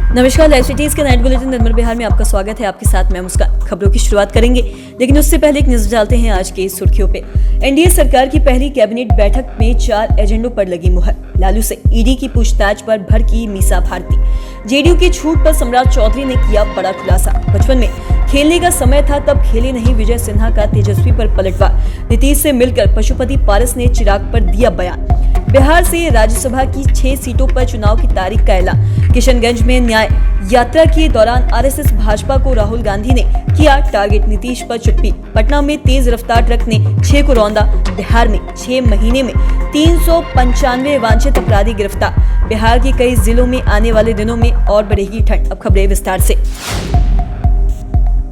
नमस्कार, live cities के night bulletin निर्मल बिहार में आपका स्वागत है। आपके साथ मैं मुस्कान। खबरों की शुरुआत करेंगे, लेकिन उससे पहले एक नजर डालते हैं आज की सुर्खियों पे। एनडीए सरकार की पहली कैबिनेट बैठक में 4 एजेंडों पर लगी मुहर। लालू से ईडी की पूछताछ पर भड़की मीसा भारती। जेडीयू की छूट पर सम्राट चौधरी ने किया बड़ा खुलासा। बचपन में खेलने का समय था तब खेले नहीं, विजय सिन्हा का तेजस्वी पर पलटवार। नीतीश से मिलकर पशुपति पारस ने चिराग पर दिया बयान। बिहार से राज्यसभा की 6 सीटों पर चुनाव की तारीख का ऐलान। किशनगंज में न्याय यात्रा के दौरान आरएसएस भाजपा को राहुल गांधी ने किया टारगेट, नीतीश पर चुप्पी। पटना में तेज रफ्तार ट्रक ने 6 को रौंदा। बिहार में 6 महीने में 395 वांछित अपराधी गिरफ्तार। बिहार के कई जिलों में आने वाले दिनों में और बढ़ेगी ठंड। अब खबरें विस्तार से।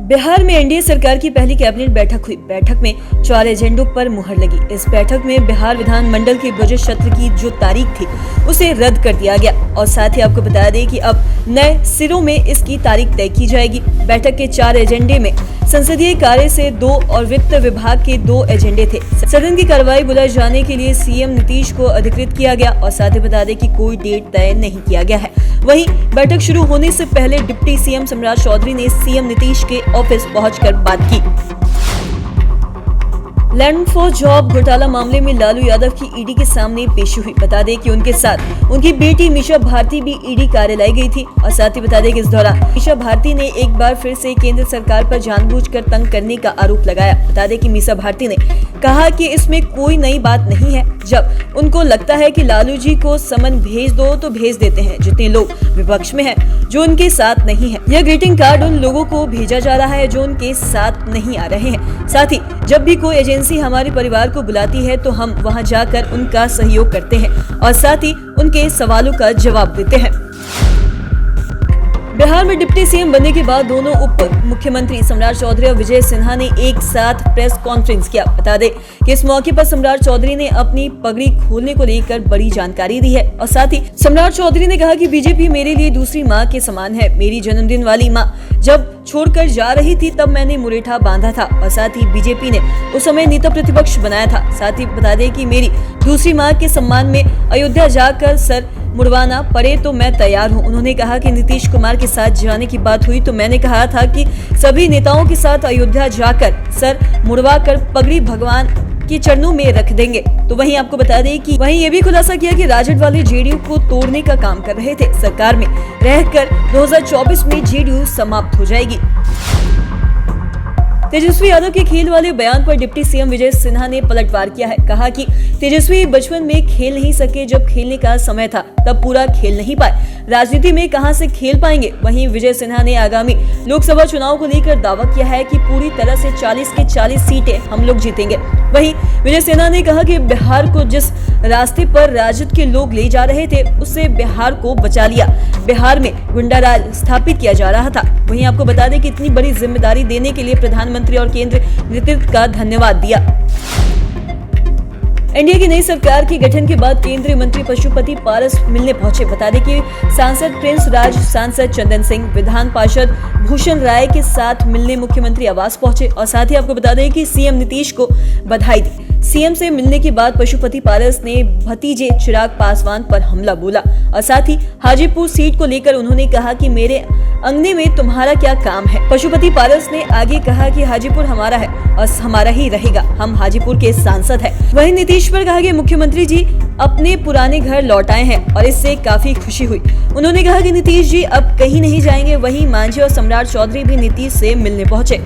बिहार में एनडीए सरकार की पहली कैबिनेट बैठक हुई। बैठक में 4 एजेंडों पर मुहर लगी। इस बैठक में बिहार विधानमंडल के बजट सत्र की जो तारीख थी उसे रद्द कर दिया गया और साथ ही आपको बता दें कि अब नए सिरों में इसकी तारीख तय की जाएगी। बैठक के 4 एजेंडे में संसदीय कार्य से 2 और वित्त विभाग के 2 एजेंडे थे। सदन की कार्रवाई बुलाए जाने के लिए सीएम नीतीश को अधिकृत किया गया और साथ ही बता दें कि कोई डेट तय नहीं किया गया है। वहीं बैठक शुरू होने से पहले डिप्टी सीएम सम्राट चौधरी ने सीएम नीतीश के ऑफिस पहुंचकर बात की। लैंड फॉर जॉब घोटाला मामले में लालू यादव की ईडी के सामने पेशी हुई। बता दें कि उनके साथ उनकी बेटी मीसा भारती भी ईडी कार्यालय गई थी और साथ ही बता दें कि इस दौरान मीसा भारती ने एक बार फिर से केंद्र सरकार पर जानबूझकर तंग करने का आरोप लगाया। बता दें कि मीसा भारती ने कहा कि इसमें कोई नई बात नहीं है। जब उनको लगता है कि लालू जी को समन भेज दो तो भेज देते हैं। जितने लोग विपक्ष में हैं, जो उनके साथ नहीं है, यह ग्रीटिंग कार्ड उन लोगों को भेजा जा रहा है जो उनके साथ नहीं आ रहे हैं। साथ ही जब भी कोई एजेंसी हमारे परिवार को बुलाती है तो हम वहां जाकर उनका सहयोग करते हैं और साथ ही उनके सवालों का जवाब देते हैं। बिहार में डिप्टी सीएम बनने के बाद दोनों उप मुख्यमंत्री सम्राट चौधरी और विजय सिन्हा ने एक साथ प्रेस कॉन्फ्रेंस किया। बता दें कि इस मौके पर सम्राट चौधरी ने अपनी पगड़ी खोलने को लेकर बड़ी जानकारी दी है और साथ ही सम्राट चौधरी ने कहा कि बीजेपी मेरे लिए दूसरी मां के समान है। मेरी जन्मदिन वाली मां जब छोड़कर जा रही थी तब मैंने मुरेठा बांधा था और साथ ही बीजेपी ने उस समय नेता प्रतिपक्ष बनाया था। साथ ही बता दें कि मेरी दूसरी मां के सम्मान में अयोध्या जाकर सर मुड़वाना पड़े तो मैं तैयार हूं। उन्होंने कहा कि नीतीश कुमार के साथ जाने की बात हुई तो मैंने कहा था कि सभी नेताओं के साथ अयोध्या जाकर सर मुड़वा कर पगड़ी भगवान के चरणों में रख देंगे। तो वहीं आपको बता दें कि वहीं ये भी खुलासा किया कि राजद वाले जेडीयू को तोड़ने का काम कर रहे थे। सरकार में रहकर 2024 में जेडीयू समाप्त हो जाएगी। तेजस्वी यादव के खेल वाले बयान पर डिप्टी सीएम विजय सिन्हा ने पलटवार किया है। कहा कि तेजस्वी बचपन में खेल नहीं सके, जब खेलने का समय था तब पूरा खेल नहीं पाए, राजनीति में कहां से खेल पाएंगे। वहीं विजय सिन्हा ने आगामी लोकसभा चुनाव को लेकर दावा किया है कि पूरी तरह से 40 के 40 सीटें हम लोग जीतेंगे। वहीं विजय सिन्हा ने कहा कि बिहार को जिस रास्ते पर राजद के लोग ले जा रहे थे उससे बिहार को बचा लिया। बिहार में गुंडा राज स्थापित किया जा रहा था। वहीं आपको बता दें कि इतनी बड़ी जिम्मेदारी देने के लिए प्रधानमंत्री और केंद्र नेतृत्व का धन्यवाद दिया। एनडीए की नई सरकार के गठन के बाद केंद्रीय मंत्री पशुपति पारस मिलने पहुंचे। बता दें कि सांसद प्रिंस राज, सांसद चंदन सिंह, विधान पार्षद भूषण राय के साथ मिलने मुख्यमंत्री आवास पहुंचे और साथ ही आपको बता दें कि सीएम नीतीश को बधाई दी। सीएम से मिलने के बाद पशुपति पारस ने भतीजे चिराग पासवान पर हमला बोला और साथ ही हाजीपुर सीट को लेकर उन्होंने कहा कि मेरे अंगने में तुम्हारा क्या काम है। पशुपति पारस ने आगे कहा कि हाजीपुर हमारा है और हमारा ही रहेगा, हम हाजीपुर के सांसद हैं। वहीं नीतीश पर कहा कि मुख्यमंत्री जी अपने पुराने घर लौट आए हैं और इससे काफी खुशी हुई। उन्होंने कहा कि नीतीश जी अब कहीं नहीं जाएंगे। वहीं मांझी और सम्राट चौधरी भी नीतीश से मिलने पहुंचे।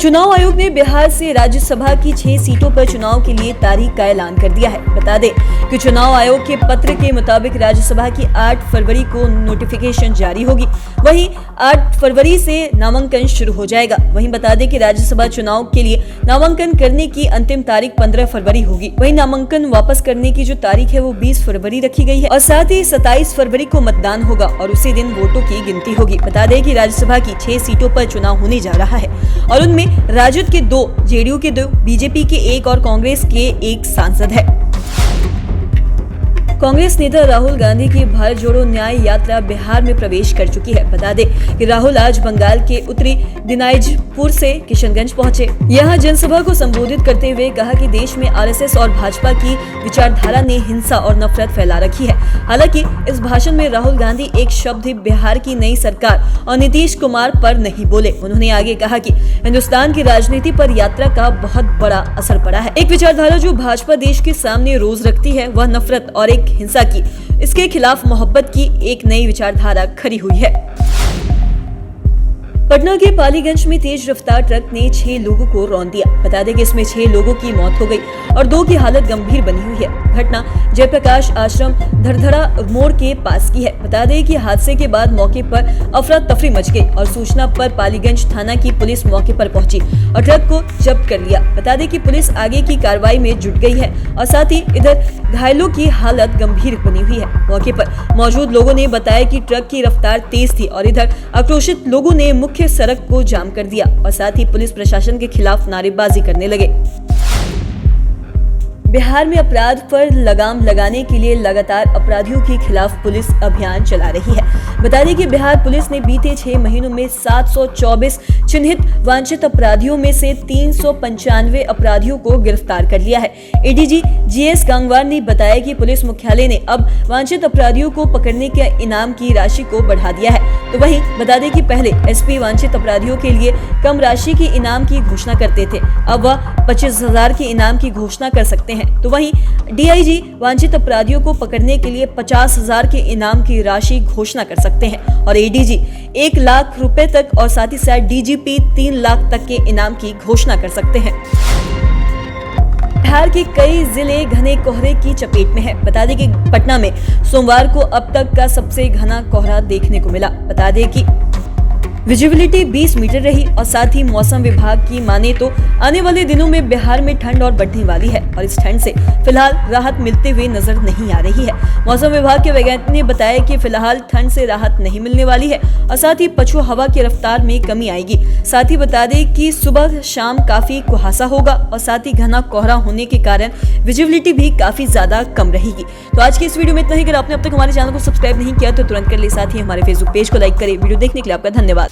चुनाव आयोग ने बिहार से राज्यसभा की 6 सीटों पर चुनाव के लिए तारीख का ऐलान कर दिया है। बता दें कि चुनाव आयोग के पत्र के मुताबिक राज्यसभा की 8 फरवरी को नोटिफिकेशन जारी होगी। वहीं 8 फरवरी से नामांकन शुरू हो जाएगा। वहीं बता दें कि राज्यसभा चुनाव के लिए नामांकन करने की अंतिम तारीख 15 फरवरी होगी। वहीं नामांकन वापस करने की जो तारीख है वो 20 फरवरी रखी गई है और साथ ही 27 फरवरी को मतदान होगा और उसी दिन वोटों की गिनती होगी। बता दें कि राज्यसभा की 6 सीटों पर चुनाव होने जा रहा है और उनमें राजद के 2, जेडीयू के 2, बीजेपी के 1 और कांग्रेस के 1 सांसद है। कांग्रेस नेता राहुल गांधी की भारत जोड़ो न्याय यात्रा बिहार में प्रवेश कर चुकी है। बता दें कि राहुल आज बंगाल के उत्तरी दिनाजपुर से किशनगंज पहुंचे। यहां जनसभा को संबोधित करते हुए कहा कि देश में आरएसएस और भाजपा की विचारधारा ने हिंसा और नफरत फैला रखी है। हालांकि इस भाषण में राहुल गांधी एक शब्द भी बिहार की नई सरकार और नीतीश कुमार पर नहीं बोले। उन्होंने आगे कहा कि हिंदुस्तान की राजनीति पर यात्रा का बहुत बड़ा असर पड़ा है। एक विचारधारा जो भाजपा देश के सामने रोज रखती है वह नफरत और एक हिंसा की, इसके खिलाफ मोहब्बत की एक नई विचारधारा खड़ी हुई है। पटना के पालीगंज में तेज रफ्तार ट्रक ने 6 लोगों को रौंद दिया। बता दें कि इसमें 6 लोगों की मौत हो गई और 2 की हालत गंभीर बनी हुई है। घटना जयप्रकाश आश्रम धरधरा मोड़ के पास की है। बता दें कि हादसे के बाद मौके पर अफरा तफरी मच गई और सूचना पर पालीगंज थाना की पुलिस मौके पर पहुंची और ट्रक को जब्त कर लिया। बता दें कि पुलिस आगे की कार्रवाई में जुट गई है और साथ ही इधर घायलों की हालत गंभीर बनी हुई है। मौके पर मौजूद लोगों ने बताया कि ट्रक की रफ्तार तेज थी और इधर आक्रोशित लोगों ने मुख्य सड़क को जाम कर दिया और साथ ही पुलिस प्रशासन के खिलाफ नारेबाजी करने लगे। बिहार में अपराध पर लगाम लगाने के लिए लगातार अपराधियों के खिलाफ पुलिस अभियान चला रही है। बता दें कि बिहार पुलिस ने बीते 6 महीनों में 724 चिन्हित वांछित अपराधियों में से 395 अपराधियों को गिरफ्तार कर लिया है। एडीजी जीएस गांगवार ने बताया कि पुलिस मुख्यालय ने अब वांछित अपराधियों को पकड़ने के इनाम की राशि को बढ़ा दिया है। तो वहीं बता दें कि पहले एसपी वांछित अपराधियों के लिए कम राशि के इनाम की घोषणा करते थे, अब वह 25,000 के इनाम की घोषणा कर सकते हैं। तो वहीं डीआईजी वांछित अपराधियों को पकड़ने के लिए 50,000 के इनाम की राशि घोषणा कर सकते हैं और एडीजी 1 लाख रुपए तक और साथ ही साथ डीजीपी 3 लाख तक के इनाम की घोषणा कर सकते हैं। बिहार के कई जिले घने कोहरे की चपेट में है। बता दें कि पटना में सोमवार को अब तक का सबसे घना कोहरा देखने को मिला। बता दें कि विजिबिलिटी 20 मीटर रही और साथ ही मौसम विभाग की माने तो आने वाले दिनों में बिहार में ठंड और बढ़ने वाली है और इस ठंड से फिलहाल राहत मिलते हुए नजर नहीं आ रही है। मौसम विभाग के वैज्ञानिक ने बताया कि फिलहाल ठंड से राहत नहीं मिलने वाली है और साथ ही पछुआ हवा की रफ्तार में कमी आएगी। साथ ही बता दें कि सुबह शाम काफी कुहासा होगा और साथ ही घना कोहरा होने के कारण विजिबिलिटी भी काफी ज्यादा कम रहेगी। तो आज की इस वीडियो में इतना ही। अगर आपने अब तक हमारे चैनल को सब्सक्राइब नहीं किया तो तुरंत कर ले, साथ ही हमारे फेसबुक पेज को लाइक करें। वीडियो देखने के लिए आपका धन्यवाद।